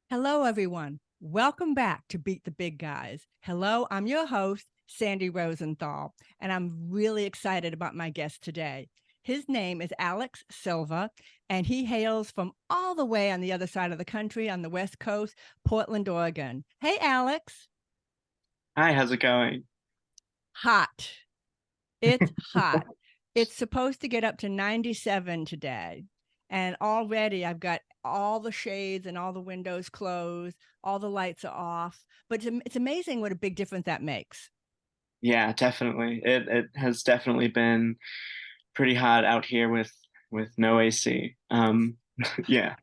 Hello, everyone. Welcome back to Beat the Big Guys. Hello, I'm your host, Sandy Rosenthal, and I'm really excited about my guest today. His name is Alex Silva, and he hails from all the way on the other side of the country on the West Coast, Portland, Oregon. Hey, Alex. Hi, how's it going? Hot. It's hot. It's supposed to get up to 97 today. And already I've got all the shades and all the windows closed, all the lights are off. But it's amazing what a big difference that makes. Yeah, definitely. It has definitely been pretty hot out here with no AC. Yeah.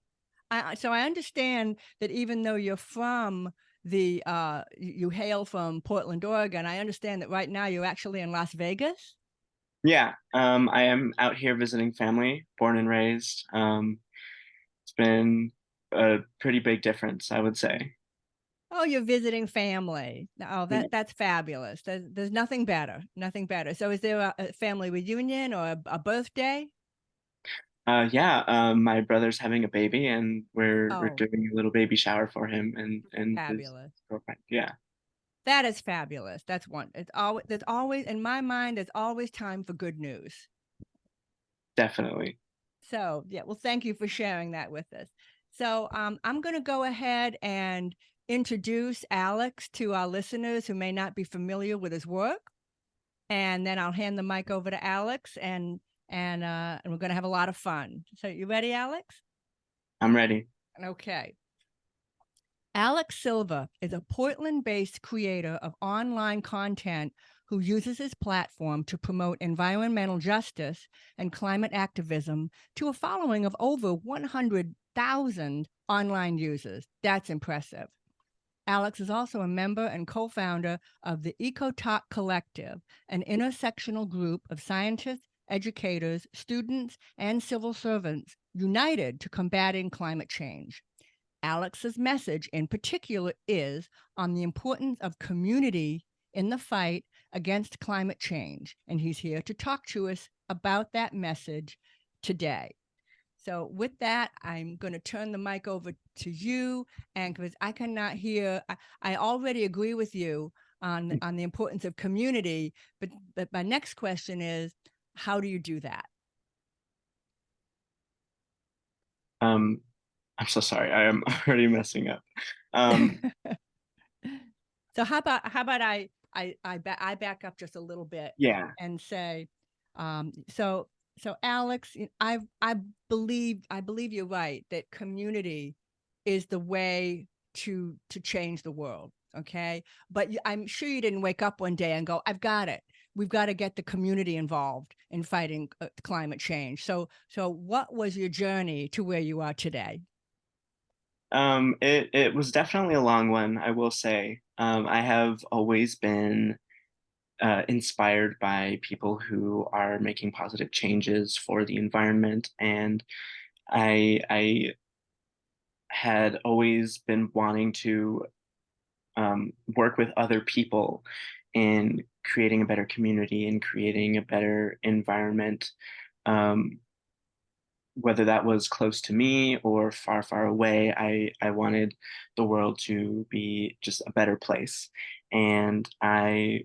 So I understand that even though you're from you hail from Portland, Oregon, I understand that right now you're actually in Las Vegas. Yeah. I am out here visiting family, born and raised. It's been a pretty big difference, I would say. Oh, you're visiting family. Oh, Yeah. that's fabulous. There's nothing better, nothing better. So is there a family reunion or a birthday? Yeah, my brother's having a baby and we're Oh, doing a little baby shower for him and his fabulous. girlfriend. Yeah, That is fabulous. That's one. There's always in my mind, there's always time for good news. definitely. So, yeah, well, thank you for sharing that with us. So, I'm going to go ahead and introduce Alex to our listeners who may not be familiar with his work, and then I'll hand the mic over to Alex, and we're going to have a lot of fun. So, you ready, Alex? I'm ready. Okay. Alex Silva is a Portland based creator of online content who uses his platform to promote environmental justice and climate activism to a following of over 100,000 online users. That's impressive. Alex is also a member and co founder of the EcoTalk Collective, an intersectional group of scientists, educators, students, and civil servants united to combating climate change. Alex's message in particular is on the importance of community in the fight against climate change. And he's here to talk to us about that message today. So, with that, I'm going to turn the mic over to you. And because I cannot hear, I already agree with you on the importance of community. But my next question is, how do you do that? Um, I'm so sorry. I am already messing up. Um, So how about I back up just a little bit yeah. and say, so Alex, I believe you're right that community is the way to change the world. Okay, but I'm sure you didn't wake up one day and go, I've got it. We've got to get the community involved in fighting climate change. So what was your journey to where you are today? It was definitely a long one, I will say. I have always been inspired by people who are making positive changes for the environment, and I had always been wanting to work with other people in creating a better community and creating a better environment. Um, Whether that was close to me or far, far away, I wanted the world to be just a better place. And I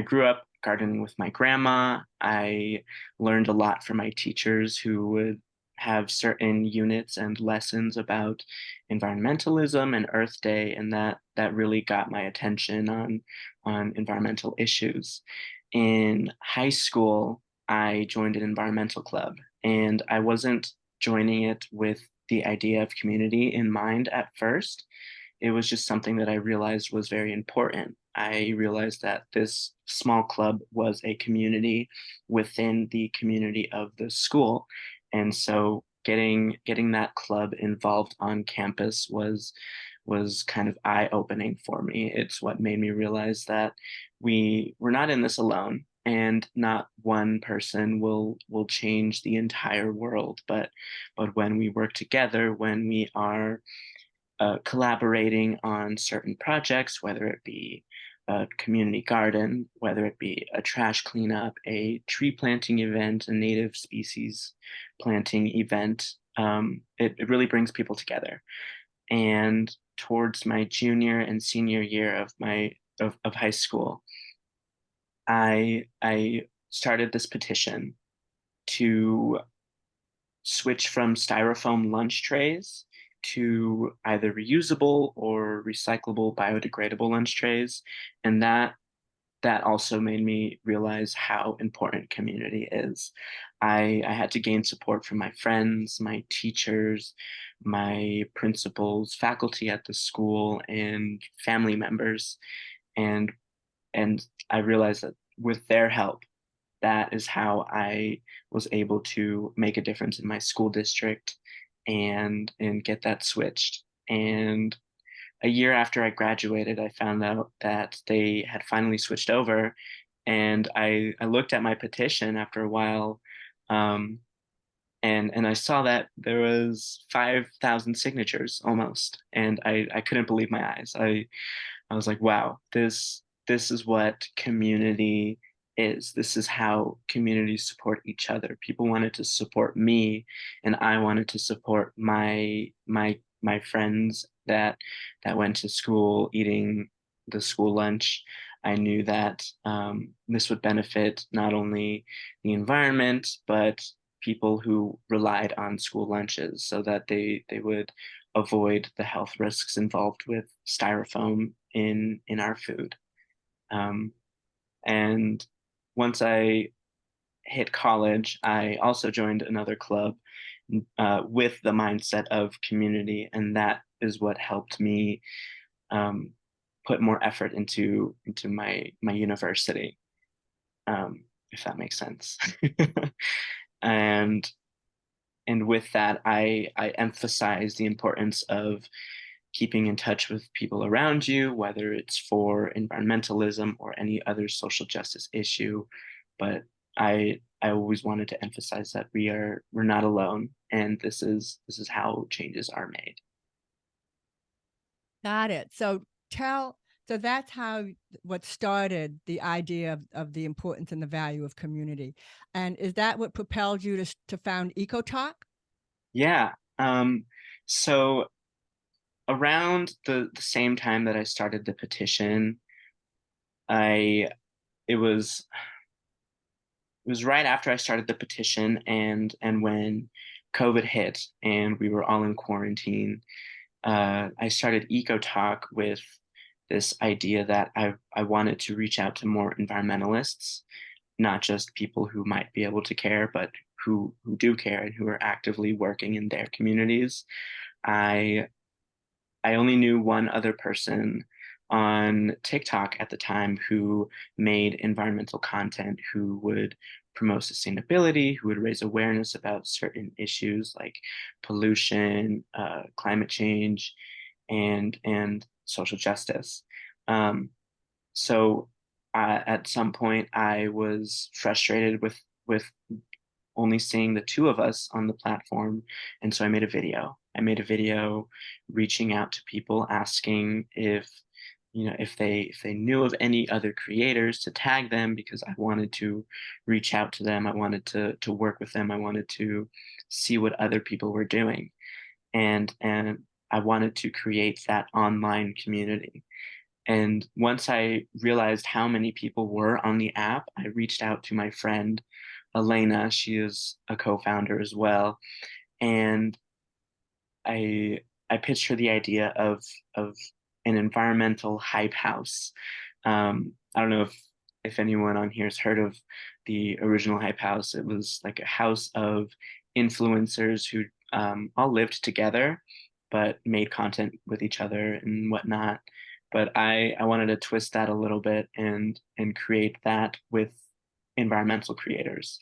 grew up gardening with my grandma. I learned a lot from my teachers who would have certain units and lessons about environmentalism and Earth Day, and that really got my attention on environmental issues. In high school, I joined an environmental club, and I wasn't joining it with the idea of community in mind at first. It was just something that I realized was very important. I realized that this small club was a community within the community of the school. And so getting that club involved on campus was kind of eye-opening for me. It's what made me realize that we're not in this alone, and not one person will change the entire world, but when we work together, when we are collaborating on certain projects, whether it be a community garden, whether it be a trash cleanup, a tree planting event, a native species planting event, it really brings people together. And towards my junior and senior year of high school, I started this petition to switch from styrofoam lunch trays to either reusable or recyclable biodegradable lunch trays. And that also made me realize how important community is. I had to gain support from my friends, my teachers, my principals, faculty at the school, and family members. And and I realized that with their help, that is how I was able to make a difference in my school district and get that switched. And a year after I graduated, I found out that they had finally switched over, and I looked at my petition after a while, um, and I saw that there was 5,000 signatures almost, and I couldn't believe my eyes. I was like, wow, this is what community is. This is how communities support each other. People wanted to support me, and I wanted to support my friends that went to school eating the school lunch. I knew that this would benefit not only the environment, but people who relied on school lunches so that they would avoid the health risks involved with styrofoam in our food. Um, and once I hit college, I also joined another club with the mindset of community, and that is what helped me um, put more effort into my university, if that makes sense. and and with that, I emphasize the importance of keeping in touch with people around you, whether it's for environmentalism or any other social justice issue. But I always wanted to emphasize that we're not alone, and this is how changes are made. Got it. So tell so that's how what started the idea of the importance and the value of community. And is that what propelled you to found EcoTalk? Yeah. So around the same time that I started the petition, I it was it was right after I started the petition and when COVID hit and we were all in quarantine. I started EcoTalk with this idea that I wanted to reach out to more environmentalists, not just people who might be able to care, but who do care and who are actively working in their communities. I I only knew one other person on TikTok at the time who made environmental content, who would promote sustainability, who would raise awareness about certain issues like pollution, climate change, and social justice. Um, so at some point, I was frustrated with only seeing the two of us on the platform. And so I made a video. I made a video reaching out to people asking if they knew of any other creators to tag them because I wanted to reach out to them. I wanted to work with them. I wanted to see what other people were doing. And I wanted to create that online community. And once I realized how many people were on the app, I reached out to my friend Elena. She is a co-founder as well, and I I pitched her the idea of an environmental hype house. I don't know if anyone on here has heard of the original hype house. It was like a house of influencers who all lived together, but made content with each other and whatnot. But I wanted to twist that a little bit and create that with environmental creators.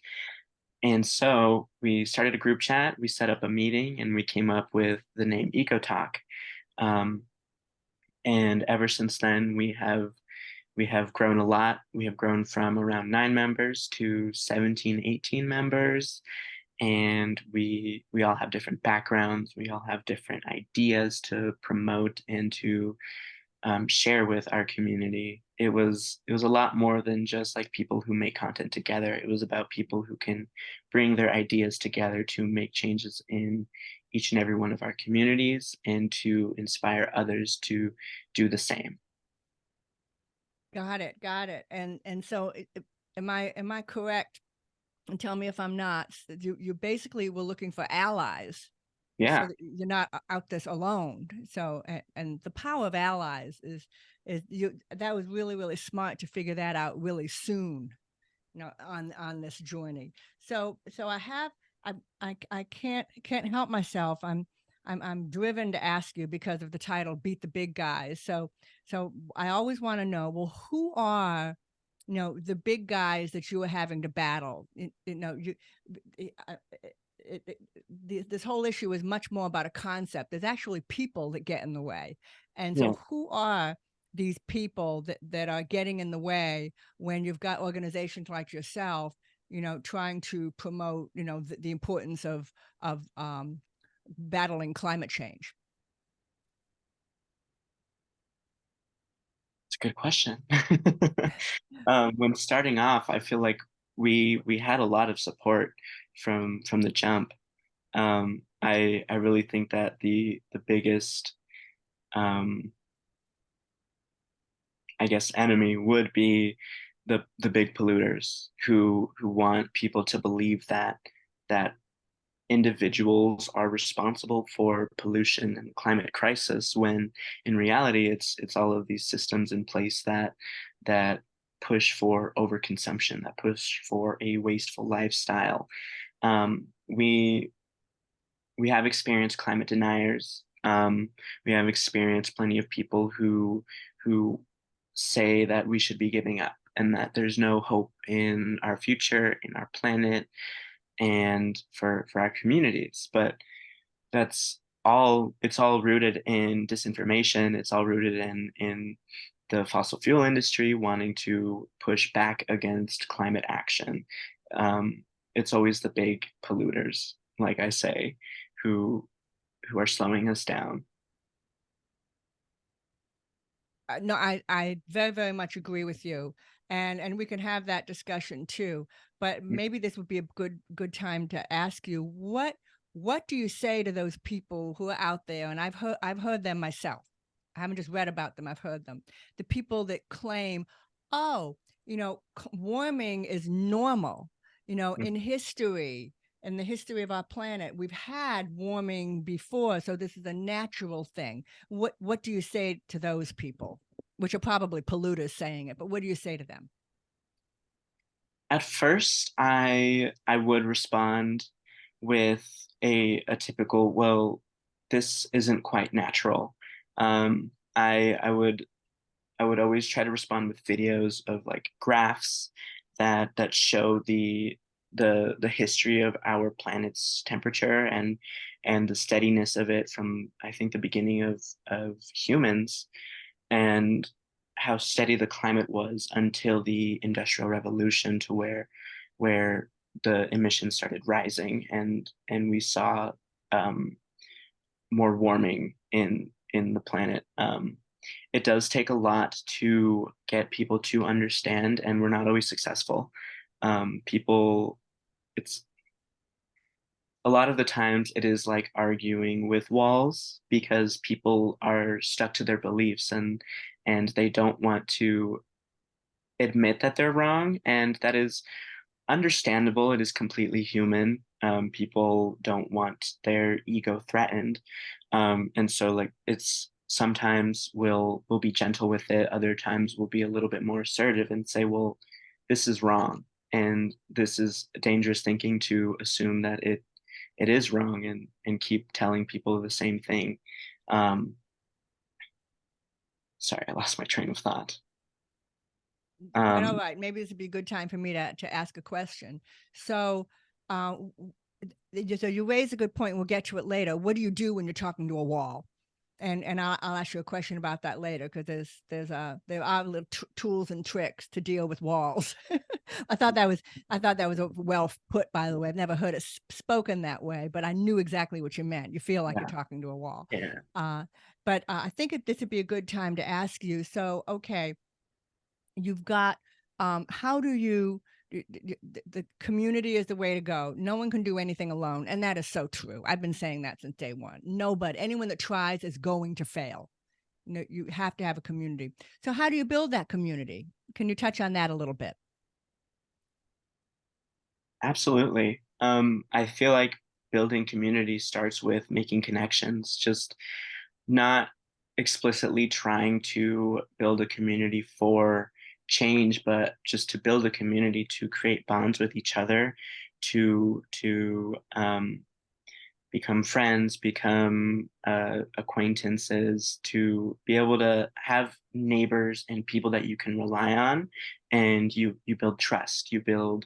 And so we started a group chat, we set up a meeting, and we came up with the name EcoTalk. Um, and ever since then, we have grown a lot. We have grown from around 9 members to 17, 18 members, and we all have different backgrounds. We all have different ideas to promote and to share with our community. It was a lot more than just like people who make content together. It was about people who can bring their ideas together to make changes each and every one of our communities and to inspire others to do the same. Got it, got it. And so am I correct? And tell me if I'm not. You basically were looking for allies so Yeah. that you're not out this alone. So and the power of allies is you that was really, really smart to figure that out really soon, on this journey. So I can't help myself. I'm driven to ask you because of the title "Beat the Big Guys." So I always want to know, well, who are the big guys that you are having to battle? It, uh, this whole issue is much more about a concept. There's actually people that get in the way, and Yeah. so who are these people that are getting in the way when you've got organizations like yourself, trying to promote, the importance of battling climate change? It's a good question. When starting off, I feel like we had a lot of support from the jump. I really think that the biggest, um, I guess, enemy would be the big polluters who want people to believe that individuals are responsible for pollution and climate crisis, when in reality it's all of these systems in place that push for overconsumption, that push for a wasteful lifestyle. We have experienced climate deniers. We have experienced plenty of people who say that we should be giving up and that there's no hope in our future, in our planet, and for our communities. But it's all rooted in disinformation. It's all rooted in the fossil fuel industry wanting to push back against climate action. It's always the big polluters, like I say, who who are slowing us down. No, I very, very much agree with you, and we can have that discussion too. But maybe this would be a good time to ask you, what do you say to those people who are out there? And I've heard them myself. I haven't just read about them; I've heard them. The people that claim, oh, warming is normal. Mm. In history, in the history of our planet, we've had warming before, so this is a natural thing. What do you say to those people? Which are probably polluters saying it, but what do you say to them? At first, I would respond with a typical, well, this isn't quite natural. I would always try to respond with videos of like graphs that show the history of our planet's temperature and the steadiness of it from, I think, the beginning of humans, and how steady the climate was until the Industrial Revolution, to where the emissions started rising and we saw, um, more warming in the planet. It does take a lot to get people to understand, and we're not always successful. People, it's a lot of the times it is like arguing with walls because people are stuck to their beliefs and they don't want to admit that they're wrong, and that is understandable. It is completely human. People don't want their ego threatened, and so like it's sometimes we'll be gentle with it. Other times we'll be a little bit more assertive and say, "Well, this is wrong, and this is dangerous thinking to assume that it is wrong," and keep telling people the same thing. Um, Sorry, I lost my train of thought. Quite all Um, right. Maybe this would be a good time for me to ask a question. So, so you raise a good point. We'll get to it later. What do you do when you're talking to a wall? And I'll ask you a question about that later because there are little tools and tricks to deal with walls. I thought that was well put. By the way, I've never heard it spoken that way, but I knew exactly what you meant. You feel like you're yeah, talking to a wall. yeah. Uh, but I think this would be a good time to ask you. So, okay, you've got how do you The community is the way to go. No one can do anything alone. And that is so true. I've been saying that since day one. Nobody, anyone that tries is going to fail. You have to have a community. So how do you build that community? Can you touch on that a little bit? Absolutely. I feel like building community starts with making connections, just not explicitly trying to build a community for change, but just to build a community to create bonds with each other, to become friends, become acquaintances, to be able to have neighbors and people that you can rely on, and you build trust. You build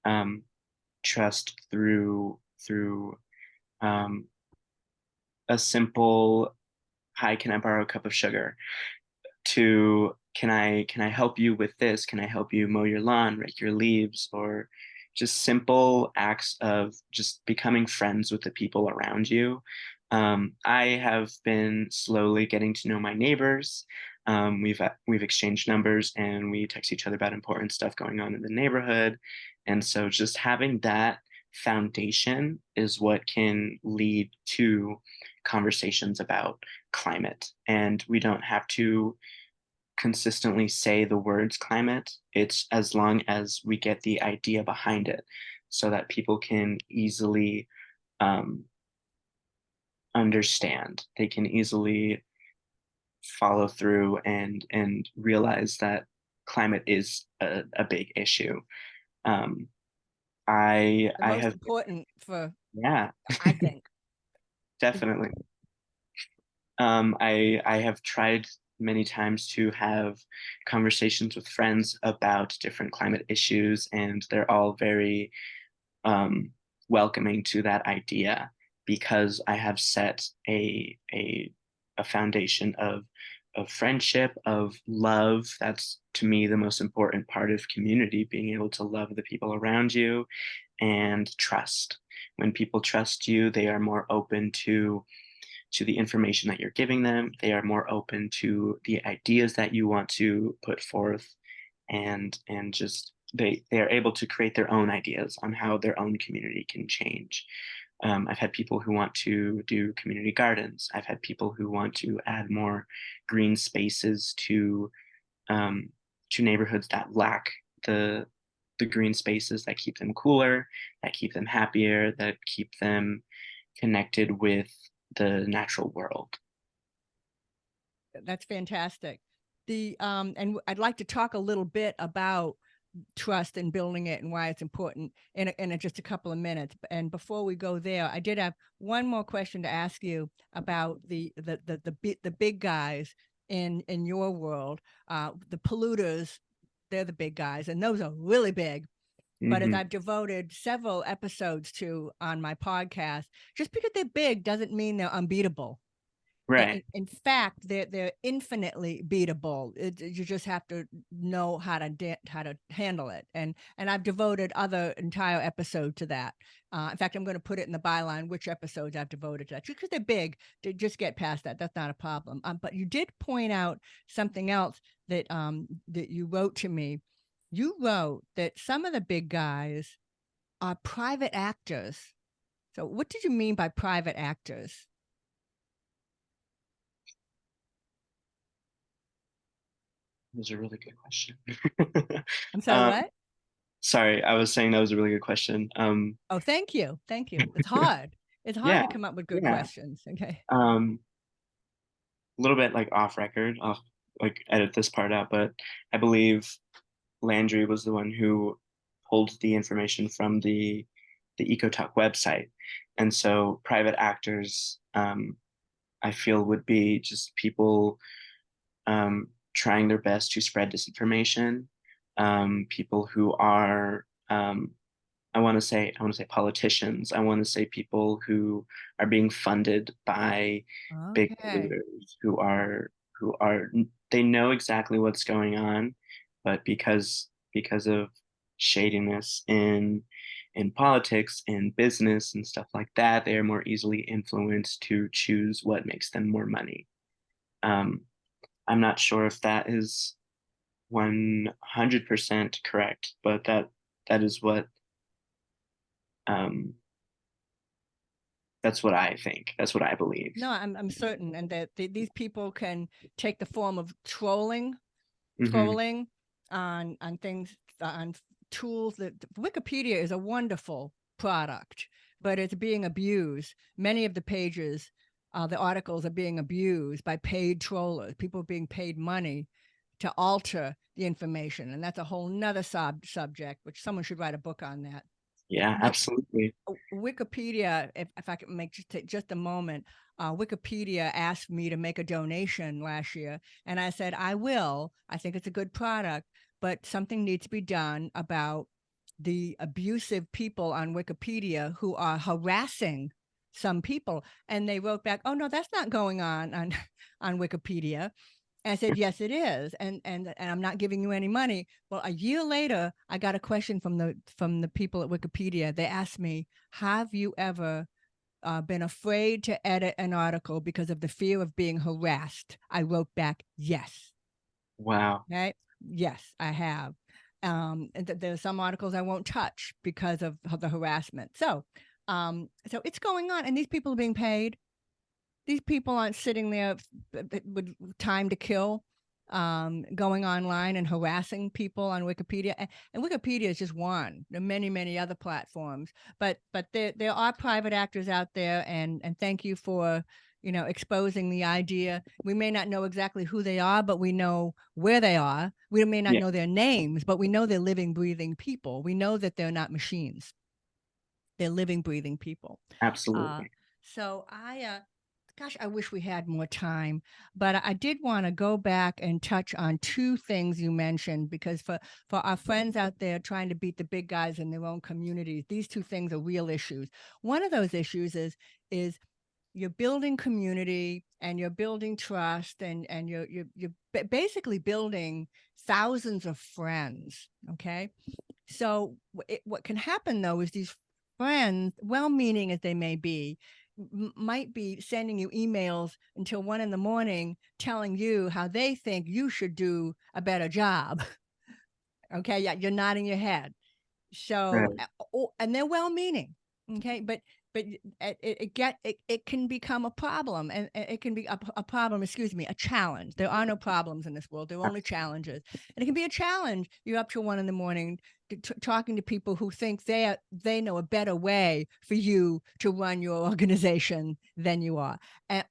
um, trust through um, a simple "Hi, can I borrow a cup of sugar?" to "Can I help you with this? Can I help you mow your lawn, rake your leaves?" Or just simple acts of just becoming friends with the people around you. I have been slowly getting to know my neighbors. We've exchanged numbers and we text each other about important stuff going on in the neighborhood. And so just having that foundation is what can lead to conversations about climate. And we don't have to consistently say the words climate. It's as long as we get the idea behind it so that people can easily um, understand. They can easily follow through and realize that climate is a big issue. Um, The I most have, important for, yeah, I think. definitely. I have tried many times to have conversations with friends about different climate issues, and they're all very um, welcoming to that idea because I have set a foundation of friendship, of love. That's to me the most important part of community, being able to love the people around you, and trust. When people trust you, they are more open to the information that you're giving them. They are more open to the ideas that you want to put forth, and just they are able to create their own ideas on how their own community can change. I've had people who want to do community gardens. I've had people who want to add more green spaces um, to neighborhoods that lack the green spaces that keep them cooler, that keep them happier, that keep them connected with the natural world. That's fantastic. And I'd like to talk a little bit about trust and building it and why it's important just a couple of minutes. And before we go there, I did have one more question to ask you about the big guys in your world, the polluters. They're the big guys, and those are really big. But as Hmm. I've devoted several episodes to on my podcast, just because they're big doesn't mean they're unbeatable. Right. In fact, they're infinitely beatable. You just have to know how to handle it. And I've devoted other entire episode to that. In fact, I'm going to put it in the byline which episodes I've devoted to that because they're big. To just get past that, that's not a problem. But you did point out something else that you wrote to me. You wrote that some of the big guys are private actors. So, what did you mean by private actors? That was a really good question. I'm sorry, um, what? sorry, I was saying that was a really good question. Oh, thank you. Thank you. It's hard. It's hard Yeah, to come up with good yeah. questions. Okay. A little bit like off record. I'll like edit this part out, but I believe Landry was the one who pulled the information from the EcoTalk website, and so private actors, I feel, would be just people trying their best to spread disinformation, people who are I want to say politicians. I want to say people who are being funded by big Okay. polluters who are they know exactly what's going on, but because of shadiness in politics and business and stuff like that, they are more easily influenced to choose what makes them more money. Um, I'm not sure if that is 100% correct, but that is what um, that's what I think. That's what I believe. No, I'm certain, and that these people can take the form of Hmm. trolling on things, on tools. That Wikipedia is a wonderful product, but it's being abused. Many of the pages, the articles are being abused by paid trollers. People being paid money to alter the information, and that's a whole nother subject, which someone should write a book on that. Yeah, But absolutely. Wikipedia, if I can make just a moment, Wikipedia asked me to make a donation last year, and I said I will. I think it's a good product, but something needs to be done about the abusive people on Wikipedia who are harassing some people. And they wrote back, "Oh no, that's not going on on Wikipedia." And I said, "Yes, it is, and I'm not giving you any money." Well, a year later, I got a question from the people at Wikipedia. They asked me, "Have you ever been afraid to edit an article because of the fear of being harassed?" I wrote back, "Yes." Wow. Right? Yes, I have. And there are some articles I won't touch because of the harassment. So it's going on, and these people are being paid. These people aren't sitting there with time to kill, going online and harassing people on Wikipedia. And Wikipedia is just one. There are many, many other platforms, but there are private actors out there, and thank you for exposing the idea. We may not know exactly who they are, but we know where they are. We may not Yeah, know their names, but we know they're living, breathing people. We know that they're not machines. They're living, breathing people. Uh, absolutely. so gosh, I wish we had more time, but I did want to go back and touch on two things you mentioned, because for our friends out there trying to beat the big guys in their own communities, these two things are real issues. One of those issues is you're building community, and you're building trust, and you're basically building thousands of friends. Okay, so what can happen though is these friends, well-meaning as they may be, might be sending you emails until 1 in the morning telling you how they think you should do a better job. Okay, yeah, you're nodding your head. So, Right. and they're well-meaning. Okay, but it can become a problem, and it can be a problem. Excuse me, a challenge. There are no problems in this world. There are only challenges, and it can be a challenge. You're up till 1 in the morning talking to people who think they know a better way for you to run your organization than you are,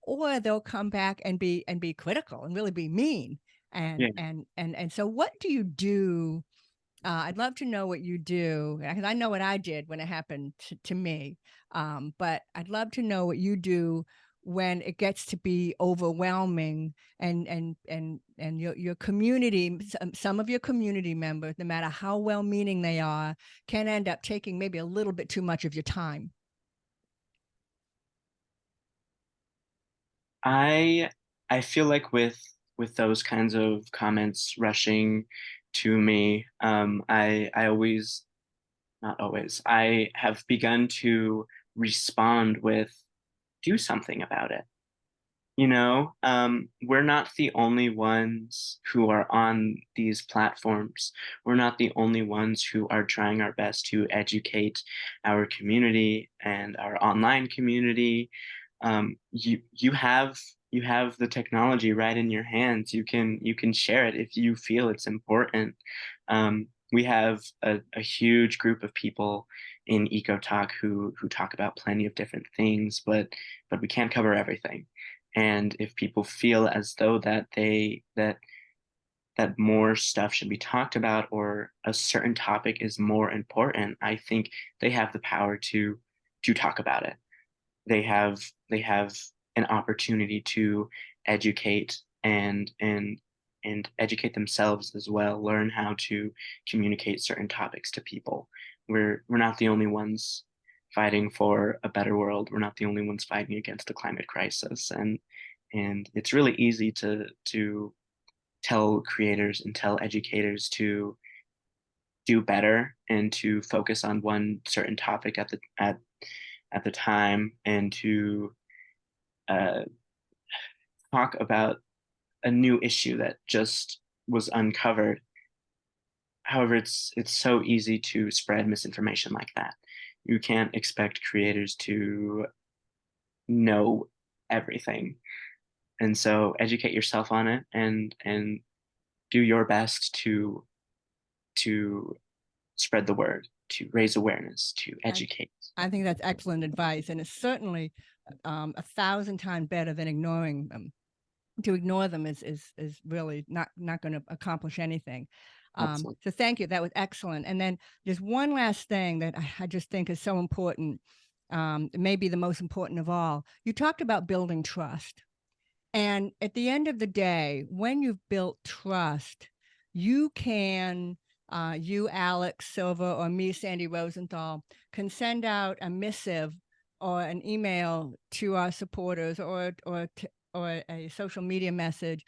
or they'll come back and be critical and really be mean. Yeah. And so, what do you do? I'd love to know what you do, because I know what I did when it happened to me. But I'd love to know what you do when it gets to be overwhelming, and your community, some of your community members, no matter how well-meaning they are, can end up taking maybe a little bit too much of your time. I I feel like with those kinds of comments rushing to me, I always, not always, I have begun to respond with, do something about it. We're not the only ones who are on these platforms. We're not the only ones who are trying our best to educate our community and our online community. You have the technology right in your hands. You can share it if you feel it's important. We have a huge group of people in Eco Talk who talk about plenty of different things, but we can't cover everything. And if people feel as though that more stuff should be talked about, or a certain topic is more important, I think they have the power to talk about it. They have an opportunity to educate and educate themselves as well, learn how to communicate certain topics to people. We're not the only ones fighting for a better world. We're not the only ones fighting against the climate crisis. And it's really easy to tell creators and tell educators to do better and to focus on one certain topic at the time, and to uh, talk about a new issue that just was uncovered. However, it's so easy to spread misinformation like that. You can't expect creators to know everything. And so educate yourself on it and do your best to spread the word, to raise awareness, to educate. I think that's excellent advice, and it's certainly 1,000 times better than ignoring them. To ignore them is really not going to accomplish anything. Absolutely. So thank you. That was excellent. And then there's one last thing that I just think is so important, maybe the most important of all. You talked about building trust. And at the end of the day, when you've built trust, you can, you, Alex Silva, or me, Sandy Rosenthal, can send out a missive or an email to our supporters or a social media message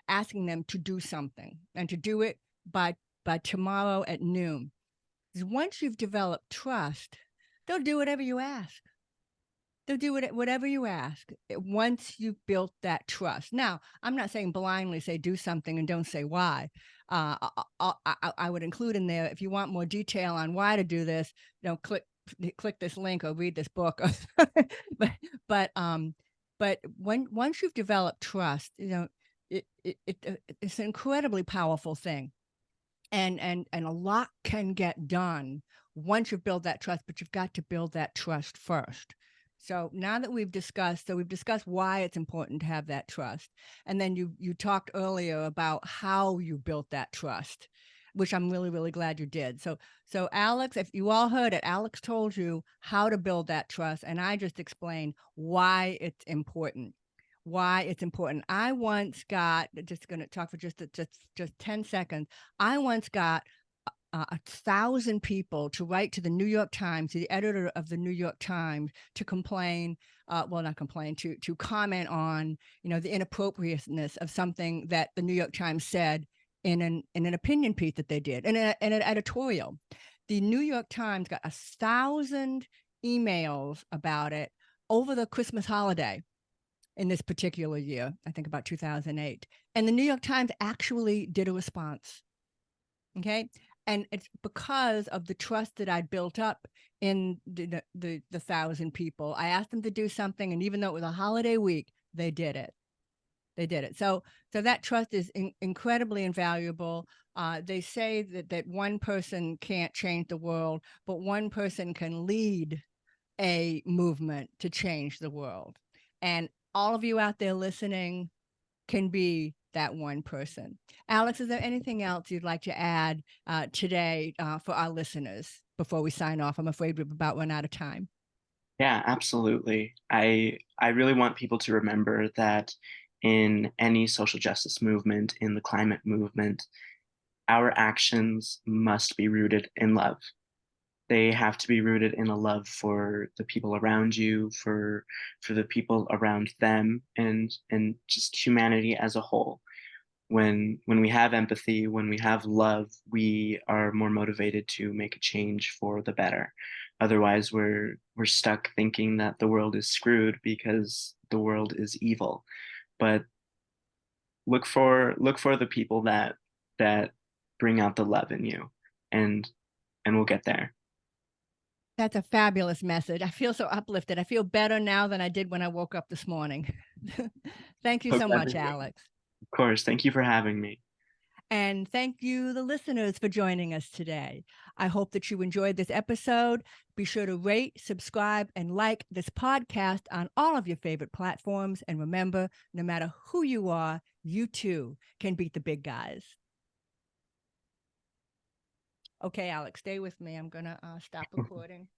asking them to do something and to do it by tomorrow at noon. Because once you've developed trust, they'll do whatever you ask. They'll do whatever you ask once you've built that trust. Now, I'm not saying blindly say do something and don't say why. I would include in there, if you want more detail on why to do this, click this link or read this book. but but once you've developed trust, it's an incredibly powerful thing, and a lot can get done once you've built that trust, but you've got to build that trust first. So now that we've discussed why it's important to have that trust. And then you talked earlier about how you built that trust, which I'm really, really glad you did. So Alex, if you all heard it, Alex told you how to build that trust, and I just explained why it's important. Why it's important. I once got, just going to talk for just 10 seconds. I once got 1,000 people to write to the New York Times, to the editor of the New York Times, to complain, well, not complain, to comment on, the inappropriateness of something that the New York Times said in an opinion piece that they did, in an editorial. The New York Times got 1,000 emails about it over the Christmas holiday in this particular year, I think about 2008. And the New York Times actually did a response. Okay. And it's because of the trust that I'd built up in the 1,000 people. I asked them to do something, and even though it was a holiday week, they did it. They did it. So that trust is incredibly invaluable. They say that one person can't change the world, but one person can lead a movement to change the world. And all of you out there listening can be that one person. Alex, is there anything else you'd like to add today for our listeners before we sign off? I'm afraid we've about run out of time. Yeah, absolutely. I really want people to remember that in any social justice movement, in the climate movement, our actions must be rooted in love. They have to be rooted in a love for the people around you, for the people around them, and just humanity as a whole. When we have empathy, when we have love, we are more motivated to make a change for the better. Otherwise, we're stuck thinking that the world is screwed because the world is evil. But look for the people that bring out the love in you, and we'll get there. That's a fabulous message. I feel so uplifted. I feel better now than I did when I woke up this morning. Thank you So so glad to much, hear. Alex. Of course. Thank you for having me. And thank you, the listeners, for joining us today. I hope that you enjoyed this episode. Be sure to rate, subscribe, and like this podcast on all of your favorite platforms. And remember, no matter who you are, you too can beat the big guys. Okay, Alex, stay with me. I'm going to stop recording.